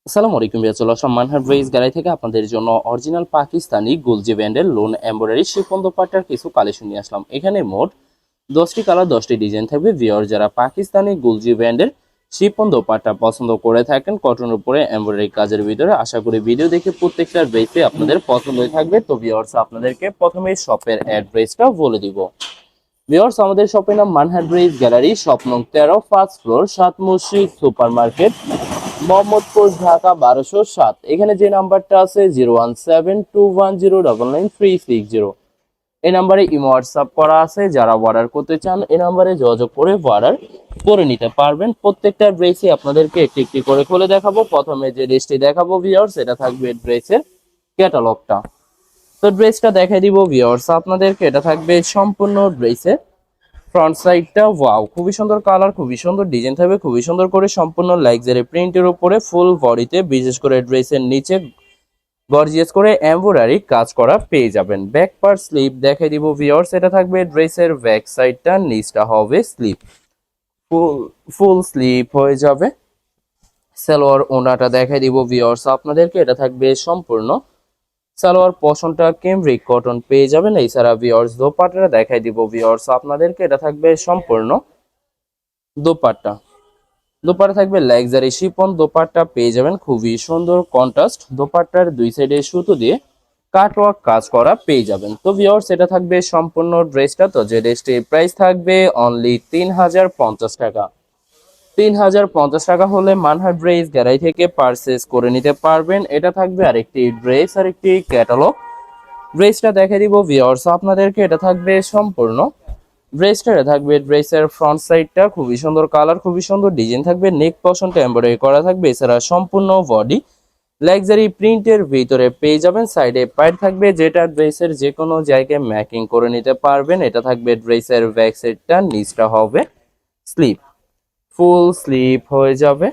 আসসালামু আলাইকুম ভাইয়া, চলে আসলাম মানহার ড্রেস গ্যালারি থেকে আপনাদের জন্য অরিজিনাল পাকিস্তানি গুলজি ব্যান্ডের লোন এমব্রয়ডারি শিফন দোপাট্টার কিছু কালেকশন নিয়ে আসলাম। এখানে মোট 10টি কালার 10টি ডিজাইন থাকবে। ভিউয়ার যারা পাকিস্তানি গুলজি ব্যান্ডের শিফন দোপাট্টা পছন্দ করে থাকেন কটনের উপরে এমব্রয়ডারি কাজের ভিতরে, আশা করি ভিডিও দেখে প্রত্যেকটা ড্রেসে আপনাদের পছন্দ হয়ে থাকবে। তো ভিউয়ার্স, আপনাদেরকে প্রথমে শপের অ্যাড্রেসটা বলে দিব। ভিউয়ার্স, আমাদের শপের নাম মানহার ড্রেস গ্যালারি, শপ নং 13, ফার্স্ট ফ্লোর, সাত মসজিদ সুপার মার্কেট, মোহাম্মদপুর, ঢাকা 1207। এখানে যে নাম্বারটা আছে 01721099360, এই নাম্বারে ইমো হোয়াটসঅ্যাপ করা আছে। যারা অর্ডার করতে চান এই নাম্বারে যোগাযোগ করে অর্ডার করে নিতে পারবেন। প্রত্যেকটা ড্রেসই আপনাদেরকে একটি একটি করে খুলে দেখাবো। প্রথমে যে ড্রেসটি দেখাবো ভিউয়ার্স, এটা থাকবে ড্রেসের ক্যাটালগটা। তো ড্রেসটা দেখাই দিব ভিউয়ার্স আপনাদেরকে। এটা থাকবে সম্পূর্ণ ড্রেসের ফ্রন্ট সাইডটা। ওয়াও, খুবই সুন্দর কালার, খুবই সুন্দর ডিজাইন থাকবে, খুবই সুন্দর করে সম্পূর্ণ লাক্সারি প্রিন্টের উপরে ফুল বডিতে, বিশেষ করে ড্রেসের নিচে গর্জিয়াস করে এমব্রয়ডারি কাজ করা পেয়ে যাবেন। ব্যাক পার্ট স্লিপ দেখাই দিব ভিউয়ার্স, এটা থাকবে ড্রেসের ব্যাক সাইডটা, নিচটা হবে স্লিপ, ফুল ফুল স্লিপ হয়ে যাবে। সালোয়ার ওনাটা দেখাই দিব ভিউয়ার্স আপনাদেরকে, এটা থাকবে সম্পূর্ণ সালোয়ার পশনটা কেমব্রিক কটন পেয়ে যাবেন। এছাড়া ভিউয়ার্স দোপাট্টাটা দেখাই দিব ভিউয়ার্স আপনাদেরকে, এটা থাকবে সম্পূর্ণ দোপাট্টা। দোপাট্টা থাকবে লাক্সারি শিফন দোপাট্টা পেয়ে যাবেন, খুবই সুন্দর কন্ট্রাস্ট। দোপাট্টার দুই সাইডে সুতো দিয়ে কাটওয়ার্ক কাজ করা পেয়ে যাবেন। তো ভিউয়ার্স, এটা থাকবে সম্পূর্ণ ড্রেসটা। তো যে ড্রেসটির প্রাইস থাকবে অনলি 3050 টাকা। 3050 টাকা হলে মানহার ড্রেস গ্যালারি থেকে পারচেস করে নিতে পারবেন। এটা থাকবে আরেকটি ড্রেস, আরেকটি ক্যাটালগ। ড্রেসটা দেখে দিব ভিউয়ার্স আপনাদেরকে, এটা থাকবে সম্পূর্ণ ড্রেসটা থাকবে ড্রেসের ফ্রন্ট সাইডটা, খুবই সুন্দর কালার, খুবই সুন্দর ডিজাইন থাকবে, নেক পশনটা এমব্রয়ডারি করা থাকবে। এছাড়া সম্পূর্ণ বডি লাক্সারি প্রিন্টের ভিতরে পেয়ে যাবেন। সাইডে পাইট থাকবে, যেটা ড্রেসের যে কোনো জায়গায় ম্যাকিং করে নিতে পারবেন। এটা থাকবে ড্রেসের ব্যাক সাইডটা, নিচটা হবে স্লিপ, ফুল স্লিপ হয়ে যাবে।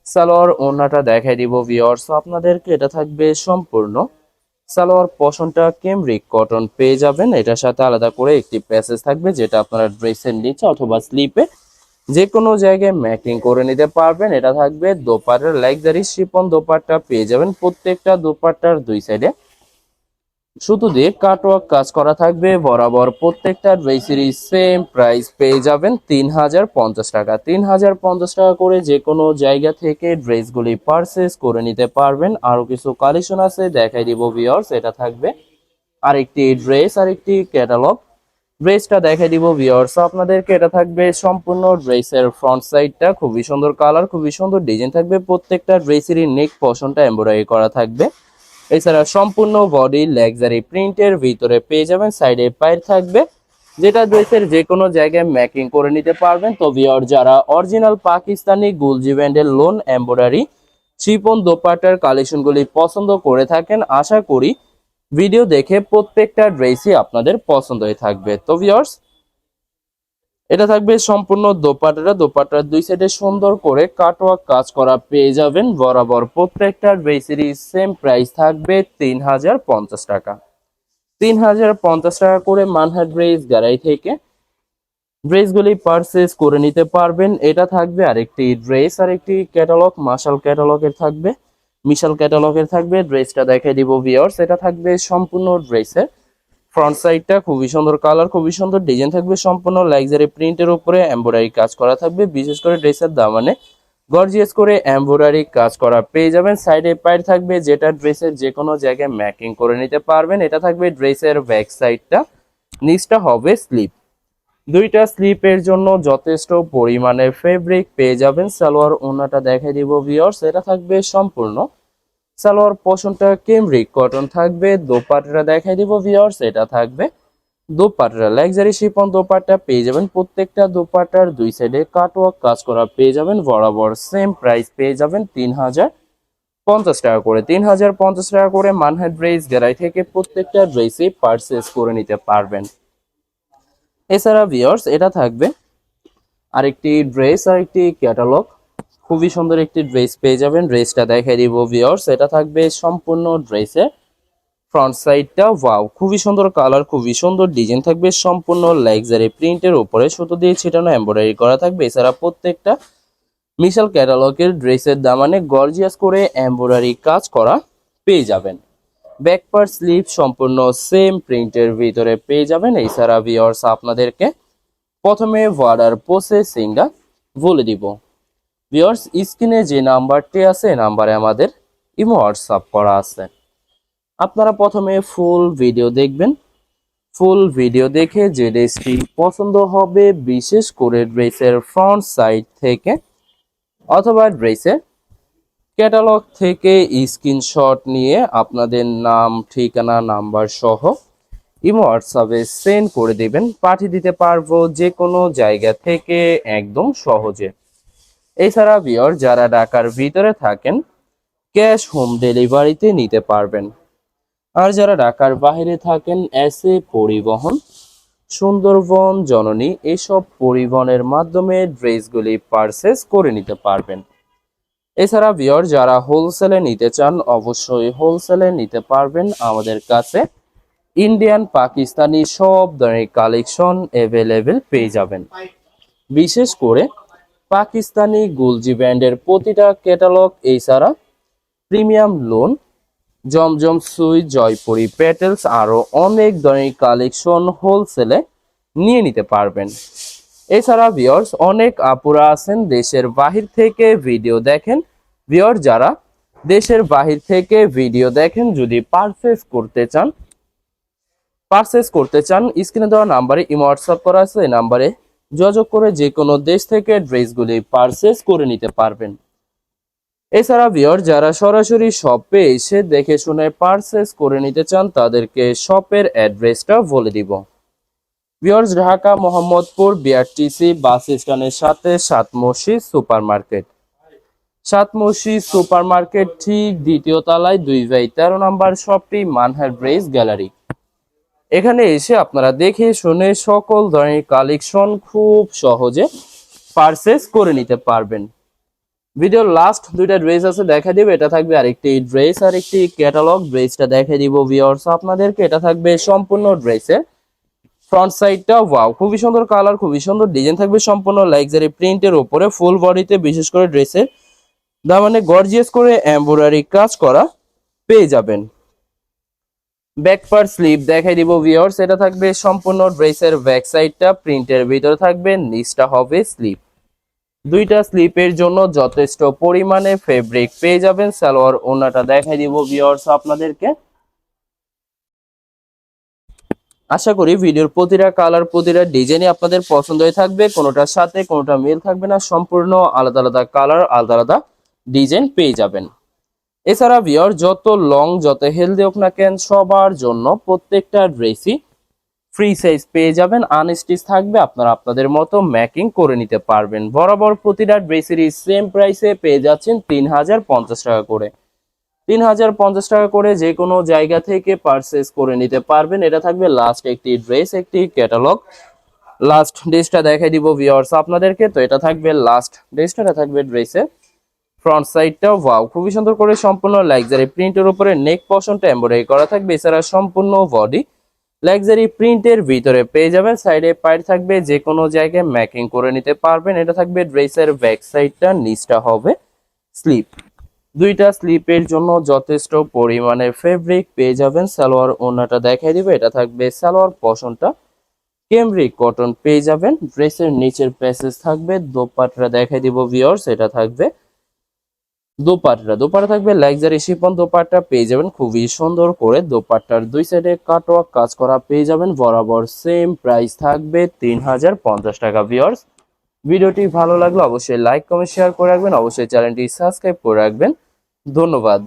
সালোয়ার ওড়নাটা দেখাই দিব ভিউয়ার্স আপনাদেরকে, এটা থাকবে সম্পূর্ণ সালোয়ার পশনটা কেমব্রিক কটন পেয়ে যাবেন। এটার সাথে আলাদা করে একটি প্যাসেজ থাকবে, যেটা আপনারা ড্রেসের নিচে অথবা স্লিপে যে কোনো জায়গায় ম্যাকিং করে নিতে পারবেন। এটা থাকবে দোপাট্টার লাক্সারি শিফন দোপাট্টা পেয়ে যাবেন। প্রত্যেকটা দোপাট্টার দুই সাইডে সুতো দিয়ে কাটওয়ার্ক কাজ করা থাকবে বরাবর। প্রত্যেকটা ড্রেসেরই সেম প্রাইস পেয়ে যাবেন 3050 টাকা। 3050 টাকা করে যে কোনো জায়গা থেকে ড্রেসগুলি পারচেস করে নিতে পারবেন। আরো কিছু কালেকশন আছে, দেখাই দিব ভিউয়ার্স। এটা থাকবে আরেকটি ড্রেস, আরেকটি ক্যাটালগ। ড্রেসটা দেখাই দিব ভিউয়ার্স আপনাদেরকে, এটা থাকবে সম্পূর্ণ ড্রেসের ফ্রন্ট সাইডটা, খুবই সুন্দর কালার, খুবই সুন্দর ডিজাইন থাকবে। প্রত্যেকটা ড্রেসেরই নেক পশনটা এমব্রয়ডারি করা থাকবে। এছাড়া সম্পূর্ণ বডি লাক্সারি প্রিন্টের ভিতরে পেয়ে যাবেন। সাইডে পায়ের থাকবে, যেটা ড্রেসের যে কোনো জায়গায় ম্যাকিং করে নিতে পারবেন। তো ভিউয়ার, যারা অরিজিনাল পাকিস্তানি গুলজি ব্যান্ডের লোন এমব্রয়ডারি শিফন দোপাট্টার কালেকশনগুলি পছন্দ করে থাকেন, আশা করি ভিডিও দেখে প্রত্যেকটা ড্রেসই আপনাদের পছন্দ হয়ে থাকবে। তো ভিউয়ার্স, এটা থাকবে সম্পূর্ণ দোপাট্টাটা। দোপাট্টার দুই সাইডে সুন্দর করে কাটওয়ার্ক কাজ করা পেয়ে যাবেন বরাবর। প্রত্যেকটা ড্রেসেরই সেম প্রাইস থাকবে 3050 টাকা। 3050 টাকা করে মানহার ড্রেস গ্যালারি থেকে ড্রেসগুলি পারচেস করে নিতে পারবেন। এটা থাকবে আরেকটি ড্রেস, আরেকটি ক্যাটালগ, মিশাল ক্যাটালগের থাকবে। ড্রেসটা দেখাই দিব ভিউয়ার্স, এটা থাকবে সম্পূর্ণ ড্রেসের ফ্রন্ট সাইডটা, খুবই সুন্দর কালার, খুবই সুন্দর ডিজাইন থাকবে। সম্পূর্ণ লাক্সারি প্রিন্টের উপরে এমব্রয়ডারি কাজ করা থাকবে। বিশেষ করে ড্রেসের দামানে গর্জিয়াস করে এমব্রয়ডারি কাজ করা পেয়ে যাবেন। সাইডে পাইট থাকবে, যেটা ড্রেসের যে কোনো জায়গায় ম্যাকিং করে নিতে পারবেন। এটা থাকবে ড্রেসের ব্যাক সাইডটা, নিচটা হবে স্লিপ। দুইটা স্লিপের জন্য যথেষ্ট পরিমাণে ফেব্রিক পেয়ে যাবেন। সালোয়ার ওনাটা দেখাই দিব ভিউয়ার্স, এটা থাকবে সম্পূর্ণ সালোয়ার পশনটা কেমব্রিক কটন থাকবে। দোপাট্টাটা দেখাই দিব ভিউয়ার্স, এটা থাকবে দোপাট্টা লাক্সারি শিফন দোপাট্টা পেয়ে যাবেন। প্রত্যেকটা দোপাট্টার দুই সাইডে কাটওয়ার্ক কাজ করা পেয়ে যাবেন বরাবর। সেম প্রাইস পেয়ে যাবেন 3050 টাকা করে। 3050 টাকা করে মানহার ড্রেস গ্যালারি থেকে প্রত্যেকটা ড্রেসই পারচেস করে নিতে পারবেন। এছাড়া ভিউয়ার্স, এটা থাকবে আরেকটি ড্রেস, আরেকটি ক্যাটালগ। খুবই সুন্দর একটি ড্রেস পেয়ে যাবেন। ড্রেসটা দেখাই দিব ভিউয়ার্স, এটা থাকবে সম্পূর্ণ ড্রেসের ফ্রন্ট সাইডটা। ওয়াও, খুবই সুন্দর কালার, খুবই সুন্দর ডিজাইন থাকবে। সম্পূর্ণ লাক্সারি প্রিন্টের উপরে সুতো দিয়ে ছিটানো এমব্রয়ডারি করা থাকবে। এছাড়া প্রত্যেকটা মিশাল ক্যাটালগের ড্রেসের দামানে গর্জিয়াস করে এমব্রয়ডারি কাজ করা পেয়ে যাবেন। ব্যাক পার্ট স্লিভ সম্পূর্ণ সেম প্রিন্টের ভিতরে পেয়ে যাবেন। এছাড়া ভিউয়ার্স আপনাদেরকে প্রথমে অর্ডার প্রসেসিংটা বলে দিব। ভিউয়ার্স স্ক্রিনে যে নাম্বারটি আছে নাম্বারে আমাদের ইমো হোয়াটসঅ্যাপ করা আছে। আপনারা প্রথমে ফুল ভিডিও দেখবেন। ফুল ভিডিও দেখে যে ড্রেসটি পছন্দ হবে, বিশেষ করে ড্রেসের ফ্রন্ট সাইড থেকে অথবা ড্রেসের ক্যাটালগ থেকে স্ক্রিনশট নিয়ে আপনাদের নাম, ঠিকানা, নাম্বার সহ ইমো হোয়াটসঅ্যাপে সেন্ড করে দেবেন। পাঠিয়ে দিতে পারবো যে কোনো জায়গা থেকে একদম সহজে। এছাড়া ভিউয়ার যারা ঢাকার ভিতরে থাকেন ক্যাশ হোম ডেলিভারিতে নিতে পারবেন। আর যারা ঢাকার বাইরে থাকেন এসএ পরিবহন, সুন্দরবন, জননী এসব পরিবহনের মাধ্যমে ড্রেসগুলি পারচেস করে নিতে পারবেন। এছাড়া ভিউয়ার যারা হোলসেলে নিতে চান অবশ্যই হোলসেলে নিতে পারবেন। আমাদের কাছে ইন্ডিয়ান, পাকিস্তানি সব ধরনের কালেকশন অ্যাভেলেবেল পেয়ে যাবেন। বিশেষ করে পাকিস্তানি গুলজি ব্র্যান্ডের প্রতিটা ক্যাটালগ, এছাড়া প্রিমিয়াম লোন, জমজম সুই, জয়পুরি প্যাটেলস আরও অনেক ধরনের কালেকশন হোলসেলে নিয়ে নিতে পারবেন। এছাড়া ভিউয়ার্স অনেক আপুরা আছেন দেশের বাহির থেকে ভিডিও দেখেন। ভিউয়ার যারা দেশের বাহির থেকে ভিডিও দেখেন যদি পারচেস করতে চান স্ক্রিনে দেওয়া নাম্বারে ইমো হোয়াটসঅ্যাপ করা আছে। এই নাম্বারে যোগাযোগ করে যে কোনো দেশ থেকে ড্রেসগুলি পারচেস করে নিতে পারবেন। এছাড়া ভিউয়ার যারা সরাসরি শপে এসে দেখে শুনে পারচেস করে নিতে চান তাদেরকে শপের অ্যাড্রেসটা বলে দিব। ভিউয়ার্স ঢাকা মোহাম্মদপুর বিআরটিসি বাস স্ট্যান্ডের সাথে সাত মসজিদ সুপার মার্কেট। সাত মসজিদ সুপার মার্কেট ঠিক দ্বিতীয় তলায় 2/13 নম্বর শপটি মানহার ড্রেস গ্যালারি। এখানে এসে আপনারা দেখে শুনে সকল ধরনের কালেকশন খুব সহজে পারচেস করে নিতে পারবেন। ভিডিওর লাস্ট দুইটা ড্রেস আছে দেখা দিব। এটা থাকবে আরেকটি ড্রেস আর একটি ক্যাটালগ। ড্রেসটা দেখে দিব ভিউয়ার্স আপনাদেরকে। এটা থাকবে সম্পূর্ণ ড্রেসের ফ্রন্ট সাইডটা ওয়াও, খুবই সুন্দর কালার, খুবই সুন্দর ডিজাইন থাকবে সম্পূর্ণ লাক্সারি প্রিন্টের উপরে ফুল বডিতে বিশেষ করে ড্রেসের দামানে গর্জিয়াস করে এমব্রয়ডারি কাজ করা পেয়ে যাবেন। ব্যাক পার্ট স্লিভ দেখাই দিব ভিউয়ার্স। এটা থাকবে সম্পূর্ণ ড্রেসের ব্যাক সাইডটা প্রিন্টের ভিতরে থাকবে, নিচটা হবে স্লিভ। দুইটা স্লিপের জন্য যথেষ্ট পরিমাণে ফেব্রিক পেয়ে যাবেন। সালোয়ার ওড়নাটা দেখাই দিব ভিউয়ার্স আপনাদেরকে। আশা করি ভিডিওর প্রতিটা কালার, প্রতিটা ডিজাইনই আপনাদের পছন্দ হয়ে থাকবে। কোনোটার সাথে কোনোটা মিল থাকবে না, সম্পূর্ণ আলাদা আলাদা কালার, আলাদা আলাদা ডিজাইন পেয়ে যাবেন। এছাড়া ভিউয়ার যত লং যত হেলদি হোক না কেন সবার জন্য প্রত্যেকটা ড্রেসই ফ্রি সাইজ পেয়ে যাবেন। আনস্টিচ থাকবে, আপনারা আপনাদের মতো মেকিং করে নিতে পারবেন। বরাবর প্রতিটা ড্রেসেরই সেম প্রাইসে পেয়ে যাচ্ছেন 3050 টাকা করে। 3050 টাকা করে যে কোনো জায়গা থেকে পারচেস করে নিতে পারবেন। এটা থাকবে লাস্ট একটি ড্রেস, একটি ক্যাটালগ। লাস্ট ড্রেসটা দেখাই দিব ভিউয়ার্স আপনাদেরকে। তো এটা থাকবে লাস্ট ড্রেসটা, এটা থাকবে ড্রেসের ফ্রন্ট সাইডটা ওয়াও, খুবই সুন্দর করে সম্পূর্ণ লাক্সারি প্রিন্টের উপরে নেক পশনটা এমব্রয়ডারি করা থাকবে। এছাড়া সম্পূর্ণ বডি লাক্সারি প্রিন্টের ভিতরে পেয়ে যাবেন। সাইডে পাইট থাকবে, যে কোনো জায়গায় ম্যাকিং করে নিতে পারবেন। এটা থাকবে ড্রেসের ব্যাক সাইডটা, নিচটা হবে স্লিপ। দুইটা স্লিপের জন্য যথেষ্ট পরিমাণে ফেব্রিক পেয়ে যাবেন। সালোয়ার ওড়নাটা দেখাই দিবে। এটা থাকবে সালোয়ার পশনটা ক্যামব্রিক কটন পেয়ে যাবেন। ড্রেসের নিচের প্যাসেজ থাকবে। দোপাট্টা দেখাই দিব ভিউয়ার্স। এটা থাকবে দোপাট্টা থাকবে লাক্সারি শিফন দোপাট্টা পেয়ে যাবেন খুবই সুন্দর করে। দোপাট্টার দুই সাইডে কাটওয়ার্ক কাজ করা পেয়ে যাবেন। বরাবর সেম প্রাইস থাকবে 3050 টাকা। ভিউয়ার্স ভিডিওটি ভালো লাগলে অবশ্যই লাইক, কমেন্ট, শেয়ার করে রাখবেন। অবশ্যই চ্যানেলটি সাবস্ক্রাইব করে রাখবেন। ধন্যবাদ।